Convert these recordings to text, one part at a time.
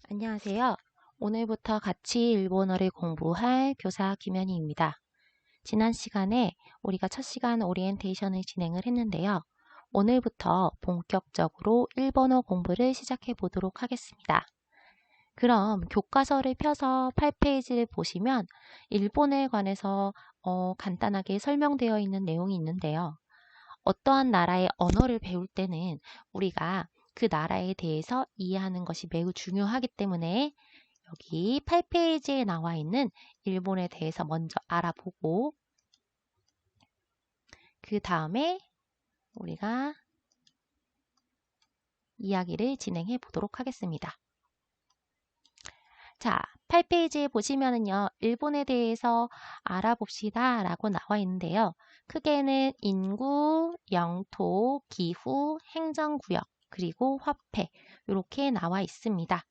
안녕하세요. 오늘부터 같이 일본어를 공부할 교사 김현희입니다. 지난 시간에 우리가 첫 시간 오리엔테이션을 진행을 했는데요. 오늘부터 본격적으로 일본어 공부를 시작해 보도록 하겠습니다. 그럼 교과서를 펴서 8페이지를 보시면 일본에 관해서 간단하게 설명되어 있는 내용이 있는데요. 어떠한 나라의 언어를 배울 때는 우리가 그 나라에 대해서 이해하는 것이 매우 중요하기 때문에 여기 8페이지에 나와 있는 일본에 대해서 먼저 알아보고 그 다음에 우리가 이야기를 진행해 보도록 하겠습니다. 자, 8페이지에 보시면은요, 일본에 대해서 알아봅시다 라고 나와 있는데요. 크게는 인구, 영토, 기후, 행정구역, 그리고 화폐 이렇게 나와 있습니다.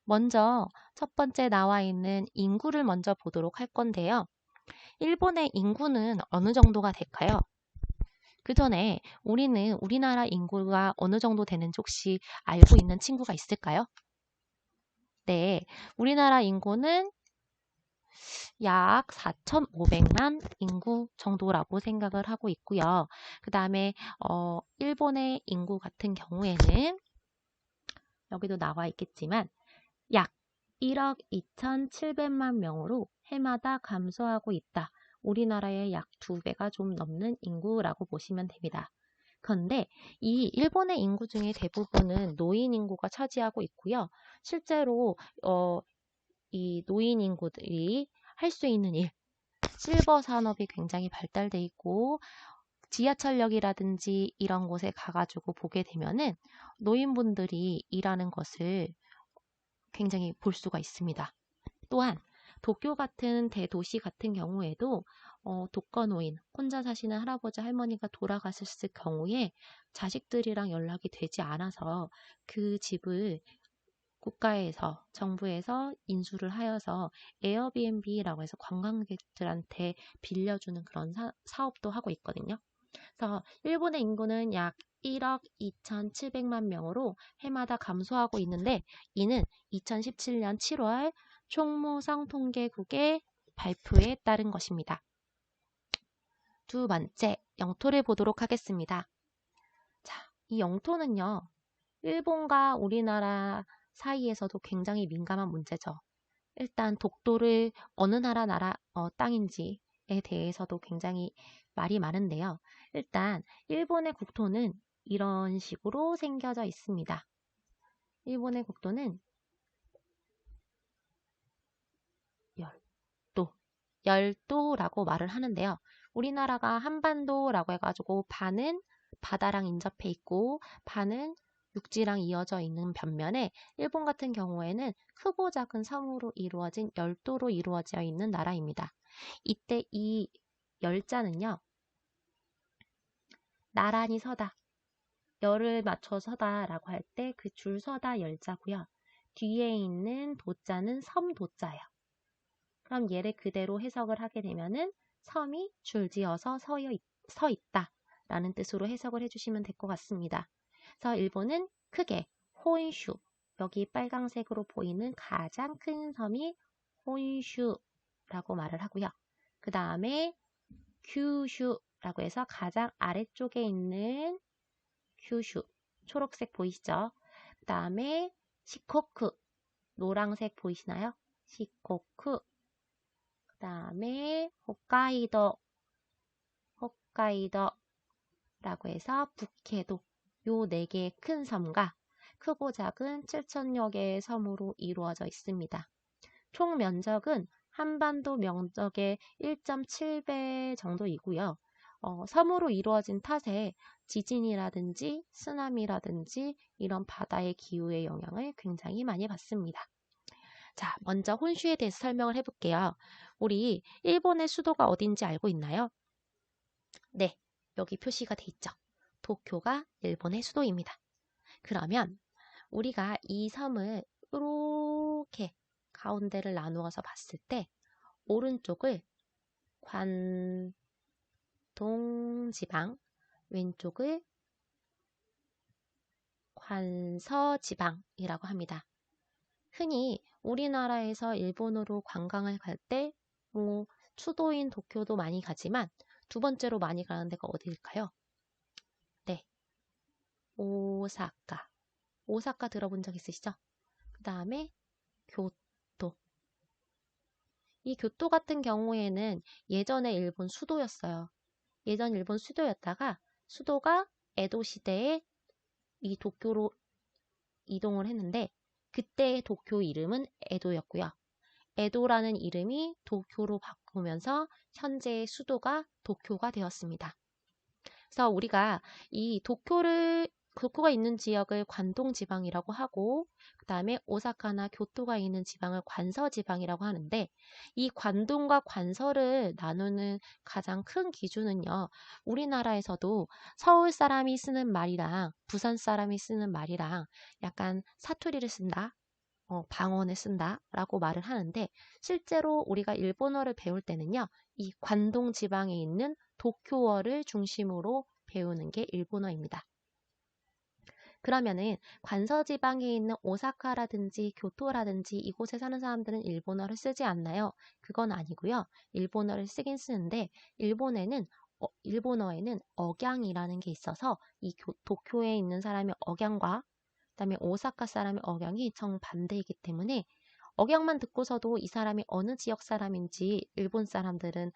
먼저 첫 번째 나와 있는 인구를 먼저 보도록 할 건데요. 일본의 인구는 어느 정도가 될까요? 그 전에 우리는 우리나라 인구가 어느 정도 되는지 혹시 알고 있는 친구가 있을까요? 네, 우리나라 인구는 약 4,500만 인구 정도라고 생각을 하고 있고요. 그 다음에 일본의 인구 같은 경우에는 여기도 나와 있겠지만 약 1억 2,700만 명으로 해마다 감소하고 있다. 우리나라의 약 2배가 좀 넘는 인구라고 보시면 됩니다. 그런데 이 일본의 인구 중에 대부분은 노인 인구가 차지하고 있고요. 실제로 이 노인 인구들이 할 수 있는 일, 실버 산업이 굉장히 발달돼 있고 지하철역이라든지 이런 곳에 가가지고 보게 되면은 노인분들이 일하는 것을 굉장히 볼 수가 있습니다. 또한 도쿄 같은 대도시 같은 경우에도 독거노인, 혼자 사시는 할아버지 할머니가 돌아가셨을 경우에 자식들이랑 연락이 되지 않아서 그 집을 국가에서, 정부에서 인수를 하여서 에어비앤비라고 해서 관광객들한테 빌려주는 그런 사업도 하고 있거든요. 그래서 일본의 인구는 약 1억 2,700만 명으로 해마다 감소하고 있는데 이는 2017년 7월 총무상통계국의 발표에 따른 것입니다. 두 번째, 영토를 보도록 하겠습니다. 자, 이 영토는요, 일본과 우리나라 사이에서도 굉장히 민감한 문제죠. 일단 독도를 어느 나라 땅인지에 대해서도 굉장히 말이 많은데요. 일단 일본의 국토는 이런 식으로 생겨져 있습니다. 일본의 국토는 열도라고 말을 하는데요. 우리나라가 한반도라고 해가지고 반은 바다랑 인접해 있고 반은 육지랑 이어져 있는 반면에 일본 같은 경우에는 크고 작은 섬으로 이루어진 열도로 이루어져 있는 나라입니다. 이때 이 열자는요. 나란히 서다, 열을 맞춰 서다 라고 할 때 그 줄 서다 열자고요. 뒤에 있는 도자는 섬 도자예요. 그럼 얘를 그대로 해석을 하게 되면은 섬이 줄지어서 서 있다 라는 뜻으로 해석을 해주시면 될 것 같습니다. 그래서 일본은 크게 혼슈, 여기 빨강색으로 보이는 가장 큰 섬이 혼슈라고 말을 하고요. 그 다음에 규슈라고 해서 가장 아래쪽에 있는 규슈, 초록색 보이시죠? 그 다음에 시코쿠, 노란색 보이시나요? 시코쿠. 그 다음에 홋카이도라고 해서 북해도, 요 4개의 큰 섬과 크고 작은 7,000여 개의 섬으로 이루어져 있습니다. 총 면적은 한반도 면적의 1.7배 정도이고요. 섬으로 이루어진 탓에 지진이라든지 쓰나미라든지 이런 바다의 기후의 영향을 굉장히 많이 받습니다. 자, 먼저 혼슈에 대해서 설명을 해볼게요. 우리 일본의 수도가 어딘지 알고 있나요? 네, 여기 표시가 돼 있죠. 도쿄가 일본의 수도입니다. 그러면 우리가 이 섬을 이렇게 가운데를 나누어서 봤을 때 오른쪽을 관동지방, 왼쪽을 관서지방이라고 합니다. 흔히 우리나라에서 일본으로 관광을 갈 때 수도인 도쿄도 많이 가지만 두 번째로 많이 가는 데가 어디일까요? 네, 오사카. 오사카 들어본 적 있으시죠? 그 다음에 교토. 이 교토 같은 경우에는 예전에 일본 수도였어요. 예전 일본 수도였다가 수도가 에도 시대에 이 도쿄로 이동을 했는데 그때의 도쿄 이름은 에도였고요. 에도라는 이름이 도쿄로 바꾸면서 현재의 수도가 도쿄가 되었습니다. 그래서 우리가 이 도쿄가 있는 지역을 관동지방이라고 하고 그 다음에 오사카나 교토가 있는 지방을 관서지방이라고 하는데 이 관동과 관서를 나누는 가장 큰 기준은요. 우리나라에서도 서울 사람이 쓰는 말이랑 부산 사람이 쓰는 말이랑 약간 사투리를 쓴다. 방언을 쓴다 라고 말을 하는데 실제로 우리가 일본어를 배울 때는요. 이 관동 지방에 있는 도쿄어를 중심으로 배우는 게 일본어입니다. 그러면은 관서지방에 있는 오사카라든지 교토라든지 이곳에 사는 사람들은 일본어를 쓰지 않나요? 그건 아니고요. 일본어를 쓰긴 쓰는데 일본어에는 억양이라는 게 있어서 이 도쿄에 있는 사람의 억양과 그다음에 오사카 사람의 억양이 정반대이기 때문에 억양만 듣고서도 이 사람이 어느 지역 사람인지 일본 사람들은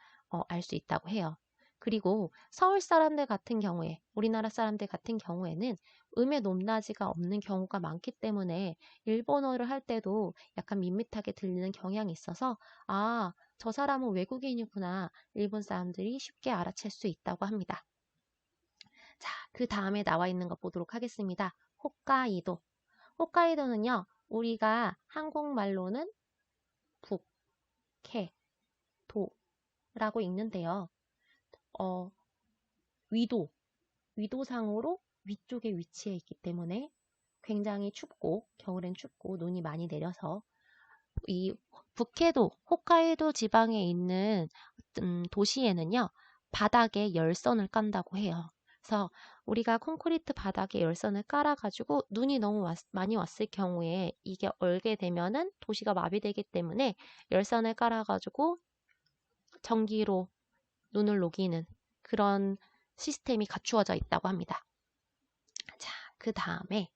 알 수 있다고 해요. 그리고 서울 사람들 같은 경우에 우리나라 사람들 같은 경우에는 음의 높낮이가 없는 경우가 많기 때문에 일본어를 할 때도 약간 밋밋하게 들리는 경향이 있어서 아, 저 사람은 외국인이구나 일본 사람들이 쉽게 알아챌 수 있다고 합니다. 자, 그 다음에 나와 있는 거 보도록 하겠습니다. 홋카이도. 홋카이도는요, 우리가 한국말로는 북해, 도라고 읽는데요. 위도상으로 위쪽에 위치해 있기 때문에 굉장히 춥고, 겨울엔 춥고, 눈이 많이 내려서 이 북해도, 홋카이도 지방에 있는 도시에는요, 바닥에 열선을 깐다고 해요. 그래서 우리가 콘크리트 바닥에 열선을 깔아가지고 눈이 너무 많이 왔을 경우에 이게 얼게 되면은 도시가 마비되기 때문에 열선을 깔아가지고 전기로 눈을 녹이는 그런 시스템이 갖추어져 있다고 합니다. 자, 그 다음에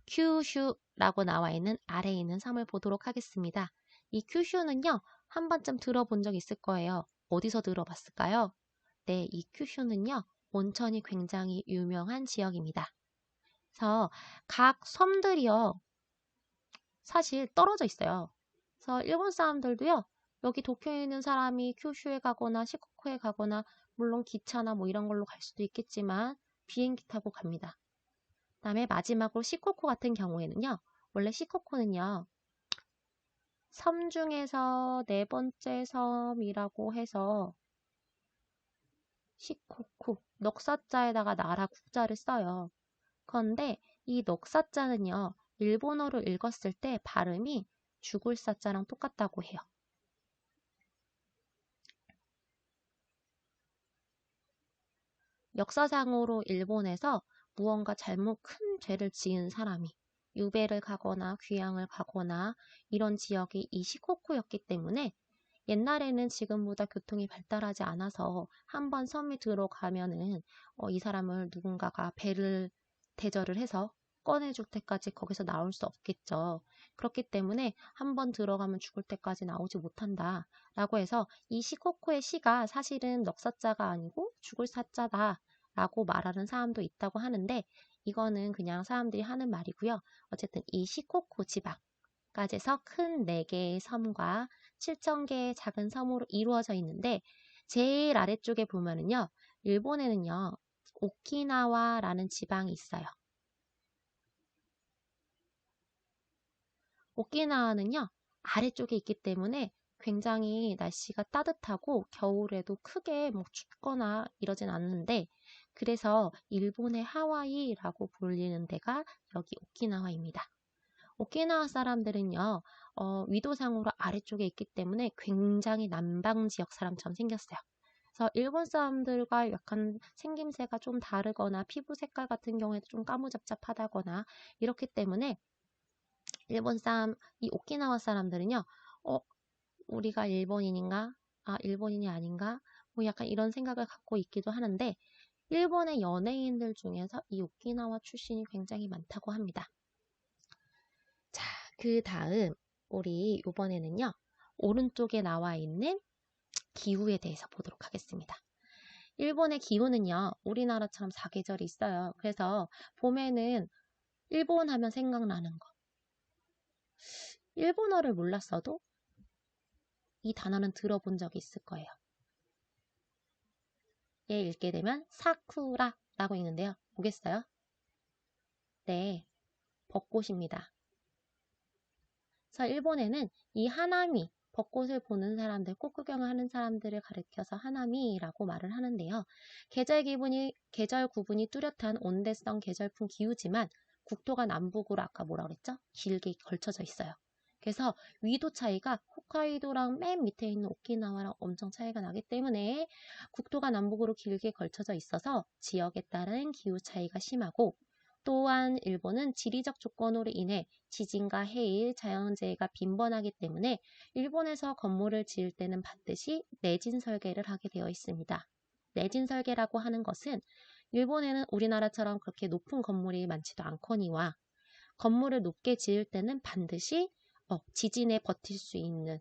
큐슈라고 나와 있는 아래에 있는 섬을 보도록 하겠습니다. 이 큐슈는요, 한 번쯤 들어본 적 있을 거예요. 어디서 들어봤을까요? 네, 이 큐슈는요, 온천이 굉장히 유명한 지역입니다. 그래서 각 섬들이요, 사실 떨어져 있어요. 그래서 일본 사람들도요, 여기 도쿄에 있는 사람이 큐슈에 가거나 시코쿠에 가거나, 물론 기차나 뭐 이런 걸로 갈 수도 있겠지만, 비행기 타고 갑니다. 그다음에 마지막으로 시코쿠 같은 경우에는요. 원래 시코쿠는요. 섬 중에서 네 번째 섬이라고 해서 시코쿠 넉사자에다가 나라 국자를 써요. 그런데 이 넉사자는요. 일본어로 읽었을 때 발음이 죽을 사자랑 똑같다고 해요. 역사상으로 일본에서 무언가 잘못 큰 죄를 지은 사람이 유배를 가거나 귀향을 가거나 이런 지역이 이 시코쿠였기 때문에 옛날에는 지금보다 교통이 발달하지 않아서 한번 섬에 들어가면은 이 사람을 누군가가 배를 대절을 해서 꺼내줄 때까지 거기서 나올 수 없겠죠. 그렇기 때문에 한번 들어가면 죽을 때까지 나오지 못한다. 라고 해서 이 시코쿠의 시가 사실은 넉사자가 아니고 죽을 사자다. 라고 말하는 사람도 있다고 하는데 이거는 그냥 사람들이 하는 말이고요. 어쨌든 이 시코쿠 지방까지서 큰 4개의 섬과 7,000개의 작은 섬으로 이루어져 있는데 제일 아래쪽에 보면은요. 일본에는요, 오키나와라는 지방이 있어요. 오키나와는요, 아래쪽에 있기 때문에 굉장히 날씨가 따뜻하고 겨울에도 크게 뭐 춥거나 이러진 않는데, 그래서 일본의 하와이라고 불리는 데가 여기 오키나와입니다. 오키나와 사람들은요, 위도상으로 아래쪽에 있기 때문에 굉장히 남방 지역 사람처럼 생겼어요. 그래서 일본 사람들과 약간 생김새가 좀 다르거나 피부 색깔 같은 경우에도 좀 까무잡잡하다거나 이렇기 때문에 일본 사람, 이 오키나와 사람들은요, 어, 우리가 일본인인가? 아, 일본인이 아닌가? 뭐 약간 이런 생각을 갖고 있기도 하는데, 일본의 연예인들 중에서 이 오키나와 출신이 굉장히 많다고 합니다. 자, 그 다음, 우리 이번에는요, 오른쪽에 나와 있는 기후에 대해서 보도록 하겠습니다. 일본의 기후는요, 우리나라처럼 사계절이 있어요. 그래서 봄에는 일본 하면 생각나는 거. 일본어를 몰랐어도 이 단어는 들어본 적이 있을 거예요. 얘 읽게 되면 사쿠라라고 읽는데요. 보겠어요? 네, 벚꽃입니다. 그래서 일본에는 이 하나미, 벚꽃을 보는 사람들, 꽃 구경을 하는 사람들을 가리켜서 하나미라고 말을 하는데요. 계절 구분이 뚜렷한 온대성 계절풍 기후지만 국토가 남북으로 아까 뭐라 그랬죠? 길게 걸쳐져 있어요. 그래서 위도 차이가 홋카이도랑 맨 밑에 있는 오키나와랑 엄청 차이가 나기 때문에 국토가 남북으로 길게 걸쳐져 있어서 지역에 따른 기후 차이가 심하고, 또한 일본은 지리적 조건으로 인해 지진과 해일, 자연재해가 빈번하기 때문에 일본에서 건물을 지을 때는 반드시 내진 설계를 하게 되어 있습니다. 내진 설계라고 하는 것은 일본에는 우리나라처럼 그렇게 높은 건물이 많지도 않거니와 건물을 높게 지을 때는 반드시 지진에 버틸 수 있는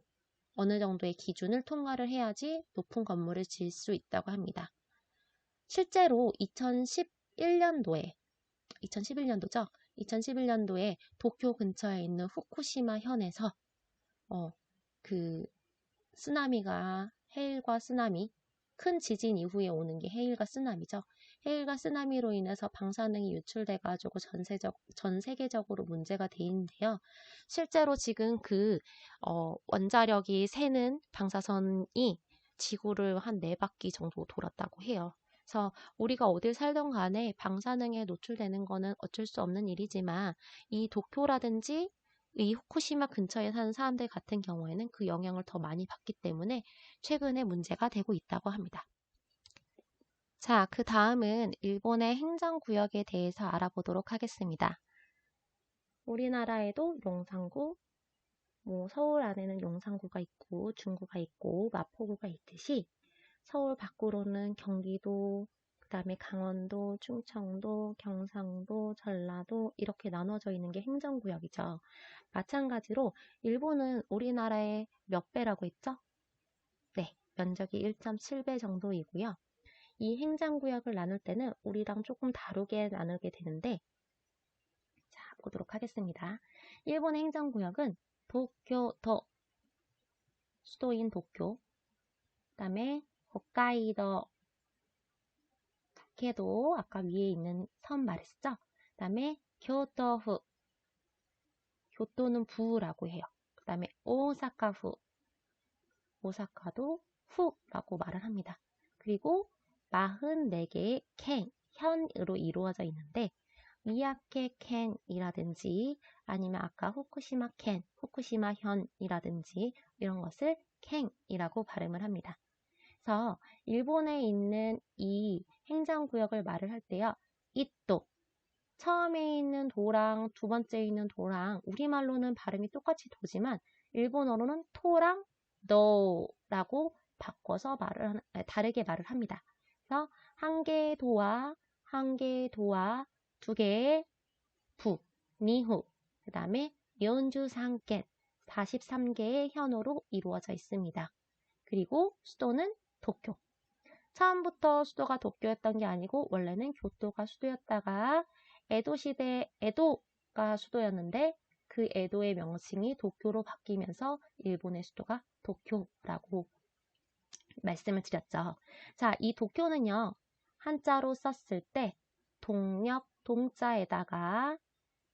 어느 정도의 기준을 통과를 해야지 높은 건물을 지을 수 있다고 합니다. 실제로 2011년도죠. 2011년도에 도쿄 근처에 있는 후쿠시마 현에서 그 쓰나미가 해일과 쓰나미, 큰 지진 이후에 오는 게 해일과 쓰나미죠. 해일과 쓰나미로 인해서 방사능이 유출돼가지고 전 세계적으로 문제가 돼 있는데요. 실제로 지금 원자력이 새는 방사선이 지구를 한 4바퀴 정도 돌았다고 해요. 그래서 우리가 어딜 살던 간에 방사능에 노출되는 거는 어쩔 수 없는 일이지만 이 도쿄라든지 이 후쿠시마 근처에 사는 사람들 같은 경우에는 그 영향을 더 많이 받기 때문에 최근에 문제가 되고 있다고 합니다. 자, 그 다음은 일본의 행정구역에 대해서 알아보도록 하겠습니다. 우리나라에도 용산구, 서울 안에는 용산구가 있고 중구가 있고 마포구가 있듯이 서울 밖으로는 경기도, 그 다음에 강원도, 충청도, 경상도, 전라도 이렇게 나눠져 있는 게 행정구역이죠. 마찬가지로 일본은 우리나라의 몇 배라고 했죠? 네, 면적이 1.7배 정도이고요. 이 행정구역을 나눌 때는 우리랑 조금 다르게 나누게 되는데, 자, 보도록 하겠습니다. 일본의 행정구역은 도쿄도, 수도인 도쿄, 그 다음에 홋카이도, 북해도 아까 위에 있는 섬 말했죠? 그 다음에 교토府, 교토는 부라고 해요. 그 다음에 오사카府, 오사카도 후라고 말을 합니다. 그리고 44개의 현으로 이루어져 있는데 미야케 켄이라든지 아니면 아까 후쿠시마 후쿠시마 현이라든지 이런 것을 켄이라고 발음을 합니다. 그래서 일본에 있는 이 행정구역을 말을 할 때요. 이또 처음에 있는 도랑 두 번째에 있는 도랑 우리말로는 발음이 똑같이 도지만 일본어로는 토랑 너라고 바꿔서 다르게 말을 합니다. 그래서 한 개의 도와 두 개의 부, 니후, 그 다음에 연주상겐 43개의 현어로 이루어져 있습니다. 그리고 수도는 도쿄. 처음부터 수도가 도쿄였던 게 아니고 원래는 교토가 수도였다가 에도 시대 에도가 수도였는데 그 에도의 명칭이 도쿄로 바뀌면서 일본의 수도가 도쿄라고 말씀을 드렸죠. 자, 이 도쿄는요. 한자로 썼을 때 동력 동자에다가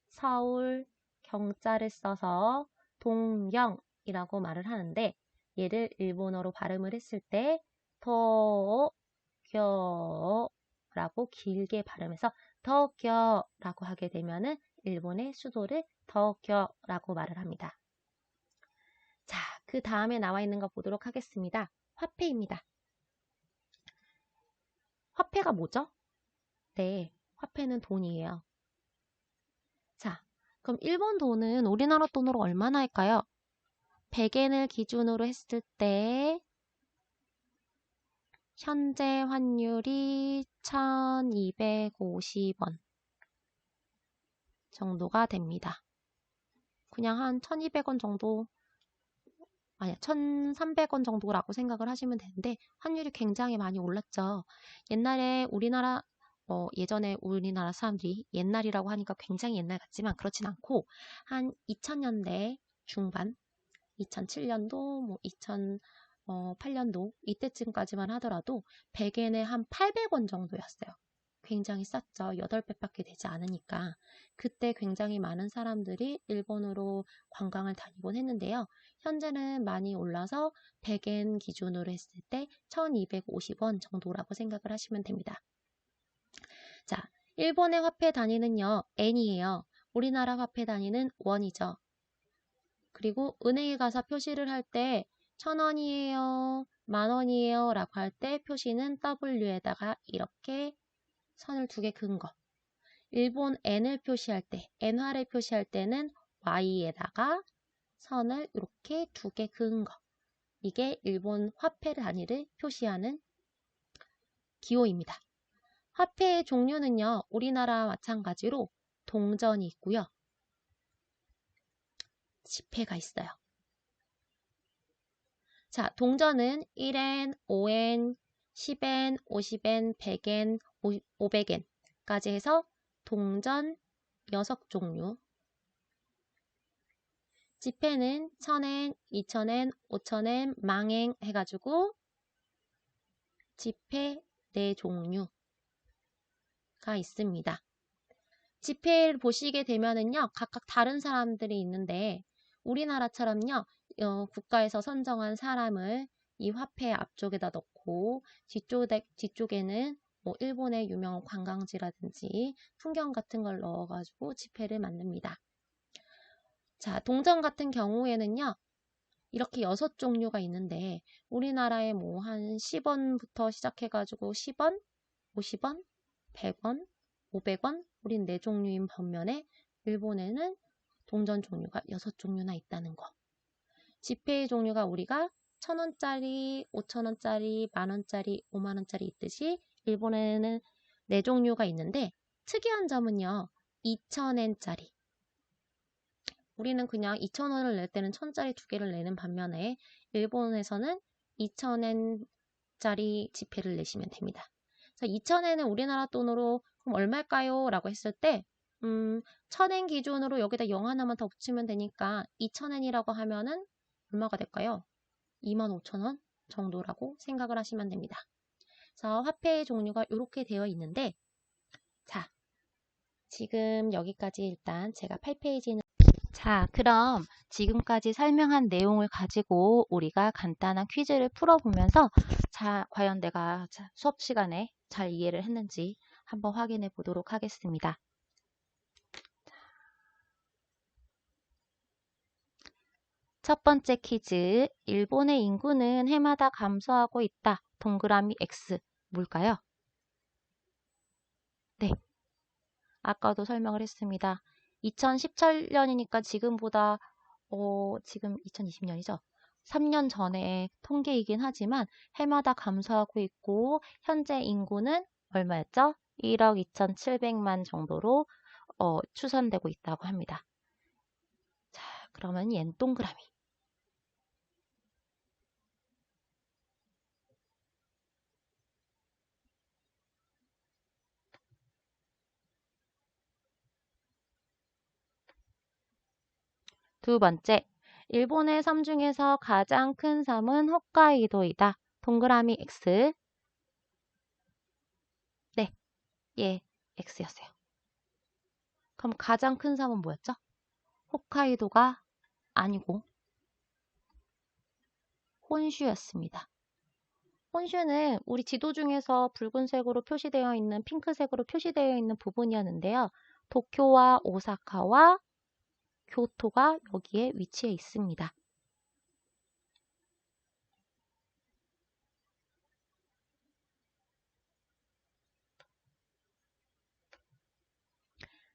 서울 경자를 써서 동영이라고 말을 하는데 얘를 일본어로 발음을 했을 때 도쿄라고 길게 발음해서 도쿄라고 하게 되면은 일본의 수도를 도쿄라고 말을 합니다. 자, 그 다음에 나와 있는 거 보도록 하겠습니다. 화폐입니다. 화폐가 뭐죠? 네, 화폐는 돈이에요. 자, 그럼 일본 돈은 우리나라 돈으로 얼마나 할까요? 100엔을 기준으로 했을 때 현재 환율이 1250원 정도가 됩니다. 그냥 한 1200원 정도, 아니야, 1300원 정도라고 생각을 하시면 되는데 환율이 굉장히 많이 올랐죠. 옛날에 예전에 우리나라 사람들이 옛날이라고 하니까 굉장히 옛날 같지만 그렇진 않고 한 2000년대 중반, 2007년도, 2008년도 이때쯤까지만 하더라도 100엔에 한 800원 정도였어요. 굉장히 쌌죠. 8배밖에 되지 않으니까. 그때 굉장히 많은 사람들이 일본으로 관광을 다니곤 했는데요. 현재는 많이 올라서 100엔 기준으로 했을 때 1250원 정도라고 생각을 하시면 됩니다. 자, 일본의 화폐 단위는요, 엔이에요. 우리나라 화폐 단위는 원이죠. 그리고 은행에 가서 표시를 할 때 1000원이에요, 만원이에요 라고 할 때 표시는 W에다가 이렇게 선을 2개 그은 거. 일본 N을 표시할 때, N화를 표시할 때는 Y에다가 선을 이렇게 2개 그은 거. 이게 일본 화폐 단위를 표시하는 기호입니다. 화폐의 종류는요, 우리나라와 마찬가지로 동전이 있고요. 지폐가 있어요. 자, 동전은 1엔, 5엔, 10엔, 50엔, 100엔, 500엔까지 해서 동전 6종류. 지폐는 1000엔, 2000엔, 5000엔, 만엔 해가지고 지폐 4종류가 있습니다. 지폐를 보시게 되면은요, 각각 다른 사람들이 있는데 우리나라처럼요, 국가에서 선정한 사람을 이 화폐 앞쪽에다 넣고 뒤쪽에는 뭐 일본의 유명한 관광지라든지 풍경 같은 걸 넣어가지고 지폐를 만듭니다. 자, 동전 같은 경우에는요, 이렇게 6종류가 있는데 우리나라에 뭐 한 10원부터 시작해가지고 10원, 50원, 100원, 500원 우린 4종류인 반면에 일본에는 동전 종류가 6종류나 있다는 거. 지폐의 종류가 우리가 1000원짜리, 5000원짜리, 만원짜리, 5만원짜리 있듯이 일본에는 4종류가 있는데 특이한 점은요. 2000엔짜리. 우리는 그냥 2000원을 낼 때는 1000짜리 2개를 내는 반면에 일본에서는 2000엔짜리 지폐를 내시면 됩니다. 자, 2000엔은 우리나라 돈으로 그럼 얼마일까요? 라고 했을 때 1000엔 기준으로 여기다 0 하나만 더 붙이면 되니까 2000엔이라고 하면은 얼마가 될까요? 25,000원 정도라고 생각을 하시면 됩니다. 자, 화폐의 종류가 이렇게 되어 있는데 자, 지금 여기까지 일단 제가 8페이지는 자, 그럼 지금까지 설명한 내용을 가지고 우리가 간단한 퀴즈를 풀어보면서 자, 과연 내가 수업 시간에 잘 이해를 했는지 한번 확인해 보도록 하겠습니다. 첫 번째 퀴즈, 일본의 인구는 해마다 감소하고 있다. 동그라미 X, 뭘까요? 네, 아까도 설명을 했습니다. 2017년이니까 지금보다 지금 2020년이죠. 3년 전에 통계이긴 하지만 해마다 감소하고 있고 현재 인구는 얼마였죠? 1억 2,700만 정도로 추산되고 있다고 합니다. 자, 그러면 얜 동그라미. 두 번째, 일본의 섬 중에서 가장 큰 섬은 홋카이도이다. 동그라미 X. 예, X였어요. 그럼 가장 큰 섬은 뭐였죠? 홋카이도가 아니고 혼슈였습니다. 혼슈는 우리 지도 중에서 붉은색으로 표시되어 있는 핑크색으로 표시되어 있는 부분이었는데요. 도쿄와 오사카와 교토가 여기에 위치해 있습니다.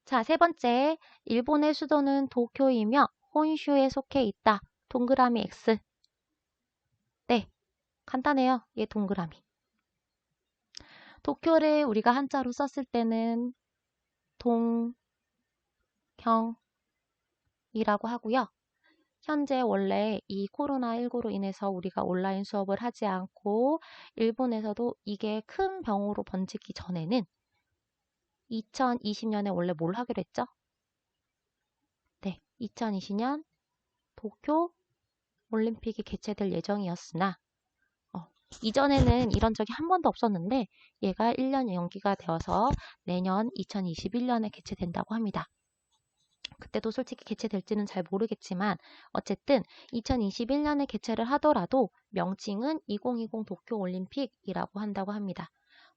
자, 세 번째, 일본의 수도는 도쿄이며 혼슈에 속해 있다. 동그라미 X. 네, 간단해요. 얘 동그라미. 도쿄를 우리가 한자로 썼을 때는 동경이라고 하고요. 현재 원래 이 코로나19로 인해서 우리가 온라인 수업을 하지 않고 일본에서도 이게 큰 병으로 번지기 전에는 2020년에 원래 뭘 하기로 했죠? 네, 2020년 도쿄 올림픽이 개최될 예정이었으나 이전에는 이런 적이 한 번도 없었는데 얘가 1년 연기가 되어서 내년 2021년에 개최된다고 합니다. 그때도 솔직히 개최될지는 잘 모르겠지만 어쨌든 2021년에 개최를 하더라도 명칭은 2020 도쿄올림픽이라고 한다고 합니다.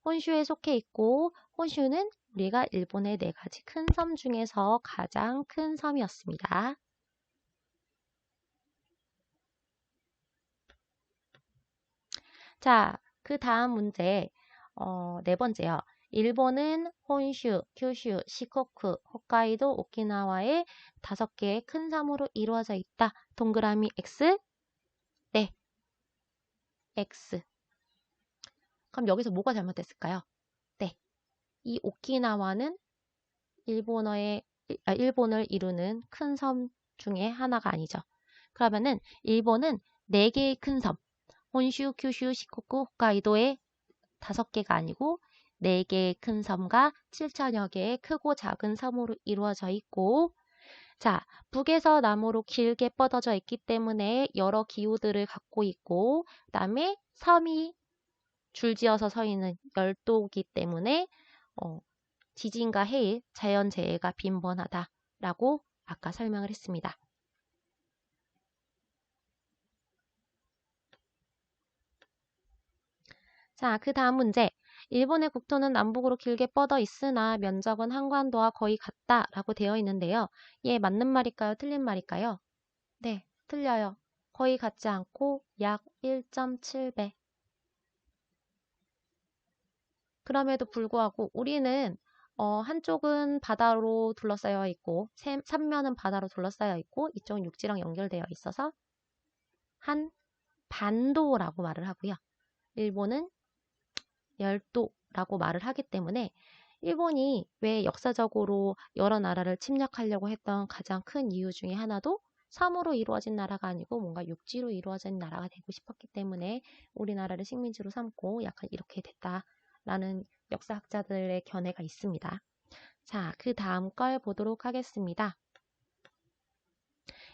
혼슈에 속해 있고 혼슈는 우리가 일본의 4가지 큰 섬 중에서 가장 큰 섬이었습니다. 자, 그 다음 문제 네 번째요. 일본은 혼슈, 큐슈, 시코쿠, 홋카이도, 오키나와의 5개의 큰 섬으로 이루어져 있다. 동그라미 X? 네, X. 그럼 여기서 뭐가 잘못됐을까요? 네, 이 오키나와는 일본을 이루는 큰 섬 중에 하나가 아니죠. 그러면은 일본은 4개의 큰 섬, 혼슈, 큐슈, 시코쿠, 홋카이도의 5개가 아니고 4개의 큰 섬과 7천여 개의 크고 작은 섬으로 이루어져 있고 자, 북에서 남으로 길게 뻗어져 있기 때문에 여러 기후들을 갖고 있고 그다음에 섬이 줄지어서 서 있는 열도이기 때문에 지진과 해일, 자연재해가 빈번하다라고 아까 설명을 했습니다. 자, 그 다음 문제. 일본의 국토는 남북으로 길게 뻗어 있으나 면적은 한반도와 거의 같다라고 되어 있는데요. 얘 맞는 말일까요? 틀린 말일까요? 네, 틀려요. 거의 같지 않고 약 1.7배. 그럼에도 불구하고 우리는 한쪽은 바다로 둘러싸여 있고 삼면은 바다로 둘러싸여 있고 이쪽은 육지랑 연결되어 있어서 한 반도라고 말을 하고요. 일본은 열도라고 말을 하기 때문에 일본이 왜 역사적으로 여러 나라를 침략하려고 했던 가장 큰 이유 중에 하나도 섬으로 이루어진 나라가 아니고 뭔가 육지로 이루어진 나라가 되고 싶었기 때문에 우리나라를 식민지로 삼고 약간 이렇게 됐다라는 역사학자들의 견해가 있습니다. 자, 그 다음 걸 보도록 하겠습니다.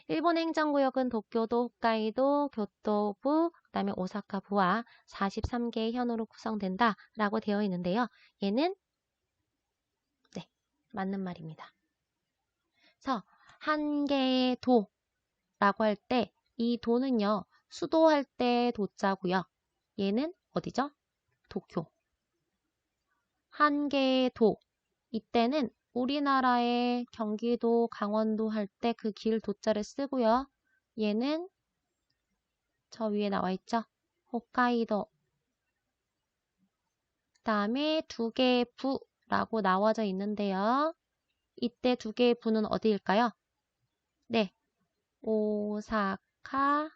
일본 행정구역은 도쿄도, 홋카이도, 교토부, 그다음에 오사카부와 43개의 현으로 구성된다 라고 되어 있는데요. 얘는 네, 맞는 말입니다. 그래서 한 개의 도라고 할 때 이 도는요. 수도할 때 도자고요. 얘는 어디죠? 도쿄. 한 개의 도. 이때는 우리나라의 경기도, 강원도 할 때 그 길 도자를 쓰고요. 얘는 저 위에 나와 있죠? 홋카이도. 그다음에 2개의 부라고 나와져 있는데요. 이때 2개의 부는 어디일까요? 네, 오사카,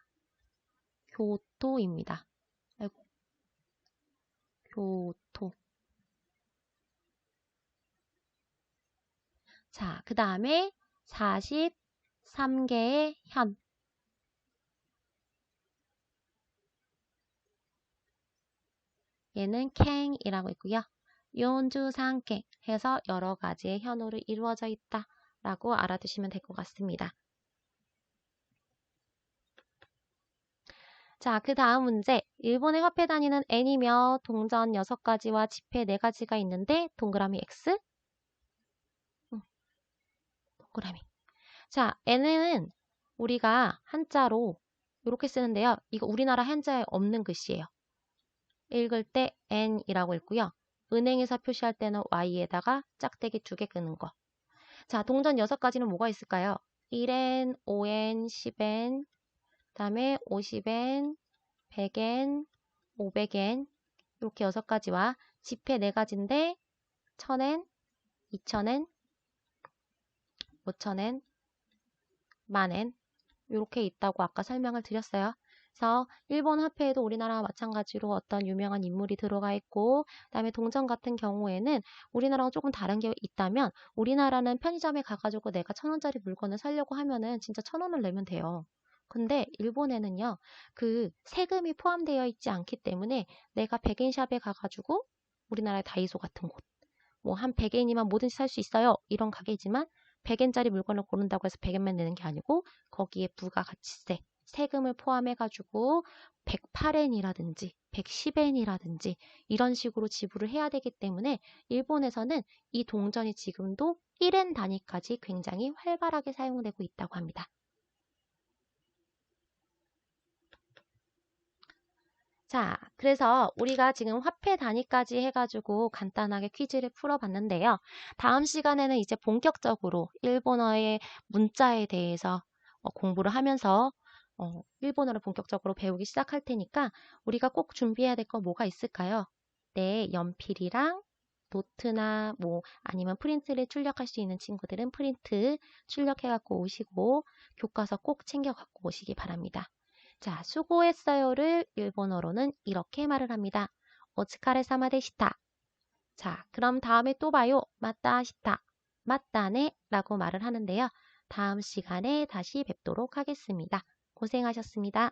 교토입니다. 아이고, 교토. 자, 그 다음에 43개의 현. 얘는 캥이라고 있고요. 연주상계 해서 여러 가지의 현으로 이루어져 있다 라고 알아두시면 될 것 같습니다. 자, 그 다음 문제. 일본의 화폐 단위는 엔이며 동전 6가지와 지폐 4가지가 있는데 동그라미 X? 동그라미. 자, N은 우리가 한자로 이렇게 쓰는데요. 이거 우리나라 한자에 없는 글씨예요. 읽을 때 N이라고 읽고요. 은행에서 표시할 때는 Y에다가 짝대기 2개 끄는 거. 자, 동전 6가지는 뭐가 있을까요? 1엔, 5엔, 10엔, 그다음에 50엔, 100엔, 500엔 이렇게 6가지와 지폐 4가지인데 1000엔, 2000엔, 5000엔, 만엔 이렇게 있다고 아까 설명을 드렸어요. 그래서 일본 화폐에도 우리나라와 마찬가지로 어떤 유명한 인물이 들어가 있고 그다음에 동전 같은 경우에는 우리나라랑 조금 다른 게 있다면 우리나라는 편의점에 가가지고 내가 1000원짜리 물건을 사려고 하면은 진짜 1000원을 내면 돼요. 근데 일본에는요, 그 세금이 포함되어 있지 않기 때문에 내가 백엔샵에 가가지고 우리나라의 다이소 같은 곳, 뭐 한 100엔이면 뭐든지 살 수 있어요. 이런 가게지만 100엔짜리 물건을 고른다고 해서 100엔만 내는 게 아니고 거기에 부가가치세, 세금을 포함해가지고 108엔이라든지 110엔이라든지 이런 식으로 지불을 해야 되기 때문에 일본에서는 이 동전이 지금도 1엔 단위까지 굉장히 활발하게 사용되고 있다고 합니다. 자, 그래서 우리가 지금 화폐 단위까지 해가지고 간단하게 퀴즈를 풀어봤는데요. 다음 시간에는 이제 본격적으로 일본어의 문자에 대해서 공부를 하면서 일본어를 본격적으로 배우기 시작할 테니까 우리가 꼭 준비해야 될 거 뭐가 있을까요? 네, 연필이랑 노트나 뭐 아니면 프린트를 출력할 수 있는 친구들은 프린트 출력해 갖고 오시고 교과서 꼭 챙겨 갖고 오시기 바랍니다. 자, 수고했어요를 일본어로는 이렇게 말을 합니다. 오츠카레사마 데시타. 자, 그럼 다음에 또 봐요. 맞다 시타. 맞다네 라고 말을 하는데요. 다음 시간에 다시 뵙도록 하겠습니다. 고생하셨습니다.